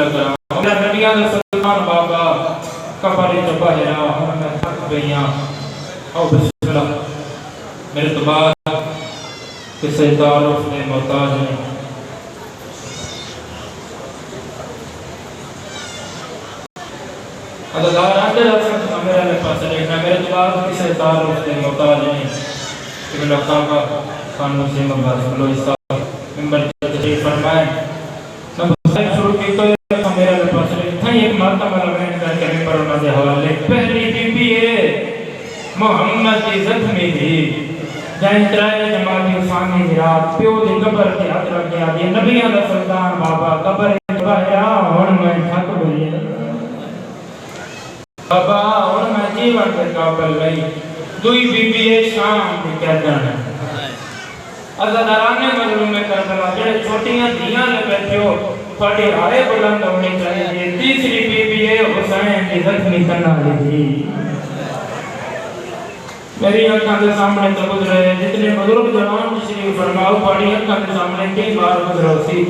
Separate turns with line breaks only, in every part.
اللہ کرام میرا نبیاں دا سلطان بابا کباری چباہرہ ہم میں تھک گئیاں او بسم اللہ میرے تو بعد کسی تعارف میں محتاج ہیں عددار آتے رسل میرے لئے پاس دیکھنا میرے تو بعد کسی تعارف میں محتاج ہیں ابن اقتابہ خان مسلم عباس اللہ عیسیٰ ممبر تشریف فرمائیں نمبر صاحب شروع کی تو میرے لئے پاس دیکھنا ایک مرتبہ لمین کر کے ممبر انہوں نے حوالے پہلی بی بی ہے محمد کی زخمی تھی جائیں ترائے جماعتی عثمانی ہرات پیو دی قبر کے حد رکھ گیا دی نبیاں دا سلطان بابا قبر باہرہ ہون میں تھک گئی بابا ہون میں جیون کے قابل گئی دوئی بی بی شام کی کہتن ہے عزادارانے مظلوم کربلا جڑے چھوٹیاں دیاں لے بیٹھے ہو پڑے آئے بلند ہونی چاہیے تیسری بی بی حسین کی زخمی کرنا لی تھی میری آنکھاں کے سامنے تو گزرے جتنے بزرگ جوان تشریف فرماؤ پاڑی آنکھاں کے سامنے کئی بار گزرو سی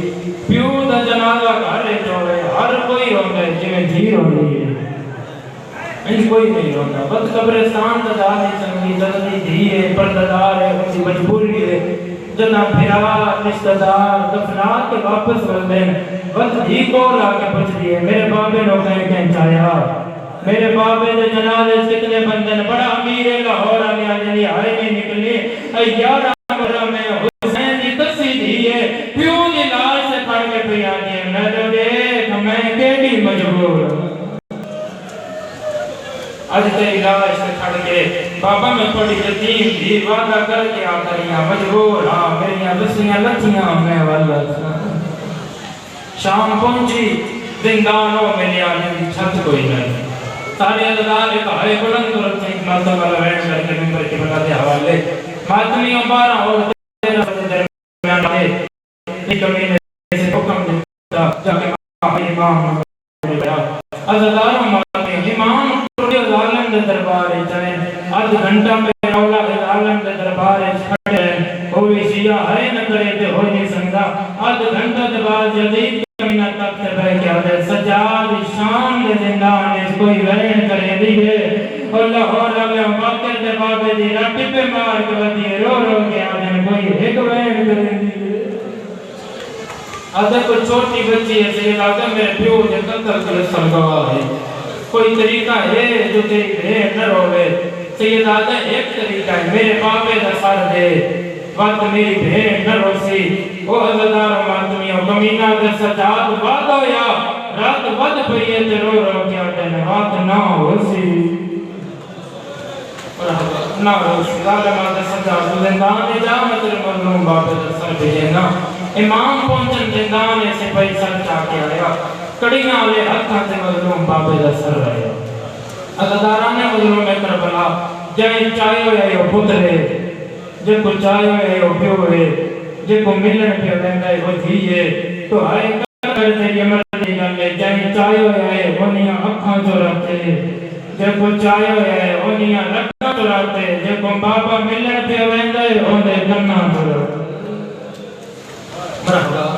پیو دا جنازہ گھر چوڑے ہر کوئی ہوتا ہے جویں دھی ہوندی ہے ان کوئی نہیں ہوتا بس قبرستان دا دار نہیں سنگی جلدی دھی ہے پرددار ہے ان کی مجبوری ہے جنا پھرا رشتہ دار دفنات کے واپس بن دیں بس دھی کو لا کے پچھ دیئے میرے بابے لوگ کہیں چاہیا میرے بابے دے جنازے کتنے بندن بڑا امیر لاہور آنے آجنی آئے میں نکلے ایارہ مرہ میں حسین دی تسی دیئے پیو دی لاش سے پڑھ کے پی آنے میں جو دیکھ میں کیڑی مجبور آج تیری لاش سے کھڑ کے بابا میں تھوڑی یتیم بھی وعدہ کر کے آتریاں مجبور ہاں میریاں بسیاں لکھیاں میں واللہ شام پہنچی زندانوں میں لیا جنی چھت کوئی نہیں سارے عددار ایک آئے بلند رکھتے ہیں مرتبہ لوین کر کے ممبر کے بلاتے حوالے ماتمیوں بارہ اور تیرہ درمیان آئے ایک امین سے حکم دیتا جا کے امام عدداروں ماتمی امام پوری ظالم دے دربارے چلیں آدھ گھنٹہ میں رولا ظالم دے دربارے چھڑے ہوئی شیعہ ہے نہ کرے تے ہوئی نہیں سنگا آدھ گھنٹہ دے بعد جدید کمینہ تک سے بہ کیا دے سجاد شام دے زندان اس کوئی وین کرے دیئے اللہ علیہ باکر دے بابے دی راٹی پہ مار کے بدیئے رو رو کے آدھیں کوئی ایک وین کرے دیئے آدھے کوئی چھوٹی بچی ہے سید آدھے میرے پیو دے قتل کے سلگوا ہے کوئی طریقہ ہے جو تیری بھین نہ روے سید آدھے ایک طریقہ ہے میرے بابے دا سر دے وقت میری بھین نہ روسی وہ عزدار و ماتمیوں کمینہ دے سجاد وعدہ یا رات ود پہیے تے رو رو کیا کہنے رات نہ ہوسی نہ ہوسی ظالمہ دے سجاد زندان اجامت المظلوم بابے دے سر بھیجنا امام پہنچن زندان سے پہی سر چاکے آیا کڑیاں لے ہتھاں سے مظلوم بابے دے سر رہے عزدارانے مظلوم کربلا جائیں چاہے ہوئے یا پترے جب کو چاہے ہوئے یا پیو ہوئے جب کو ملن پہ بندہ وہ دھیئے تو آئے کر تیری مرضی کر لے جائیں چاہے ہوئے انہیاں اکھاں تو رکھتے جب کو چاہے ہوئے انہیاں رکھاں تو رکھتے جب کو بابا ملن پہ بندہ انہیں کرنا تو رکھتے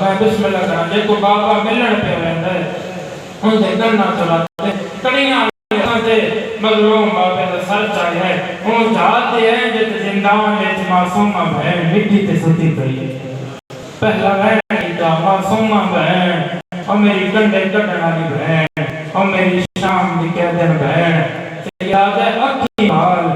میں بسم اللہ کرا جب کو بابا ملن پہ بندہ انہیں کرنا تو رکھتے کڑیاں سے مظلوم بابے دا سر چاہے ان جاتے ہیں جت زندان وچ معصومہ بہن مٹی تے ستی پئی پہلا بہن دا معصومہ بہن او میری کنڈے کٹن والی بہن او میری شام دی کہدن بہن یاد ہے اکھی حال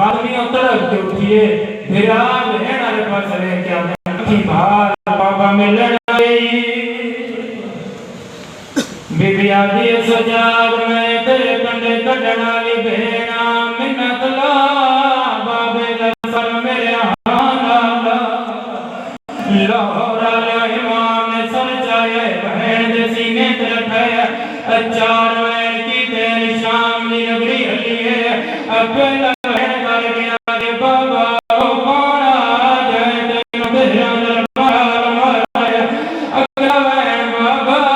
مادمیوں تڑپ کے اٹھیے بھرا بہن والے پاس لے کے آتے اکھی حال بابا ملن گئی بی بی آدھی سجاد میں تیرے کنڈے کٹن والی بہنا منت لا بابے دا سر میرے ہاں لا لاہور علیہ امام نے سر چاہے بہن دے سینے تے رکھے چار وین کی تیری شام دی نگری ہلی ہے پہلا بہن کر گیا کہ بابا کون آ جائے تینوں تیرا دربار مارے اگلا بہن بابا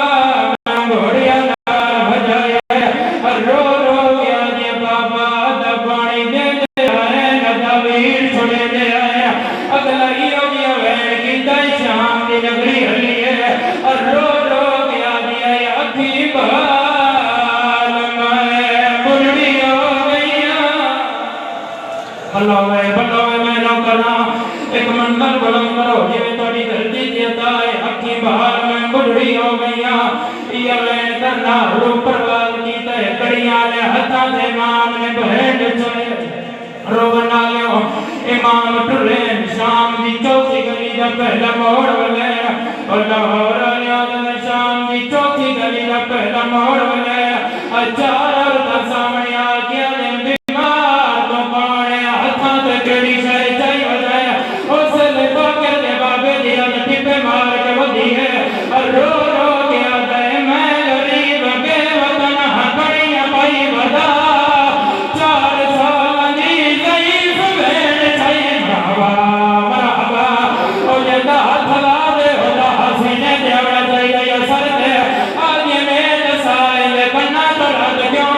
نگری ہلی ہے اور رو رو گیا دیا اکھی بلوے بلوے میں نہ کرا ایک منظر بلند کرو جی تھوڑی دھرتی کی عطا ہے اکھی باہر میں بڑھڑی ہو گئیاں یہ میں درنا رو پرواز کی تے کڑیاں لے ہتھاں دے امام نے بہن چلے رونا لیو امام ٹرین شام دی چوتھی گلی دا پہلا موڑ ولے لاہور ریاض شام دی چوتھی گلی دا پہلا موڑ ولے چار عورتاں سامنے آ گیا بیمار تو پانے ہتھاں تے کیڑی شے چاہی وجائے اس لے باکر دے بابے دیا ٹپے مار کے ودی ہے رو رو گیا دے میں غریب بے وطن ہکڑیاں پائی ودا 4 سال دی ضعیف بہن چھائی مرحبا او جدا تھلا دے ودا حسینے دیوڑا جائی گئی سر دے آدھی میل سائل بنا تو رد کیوں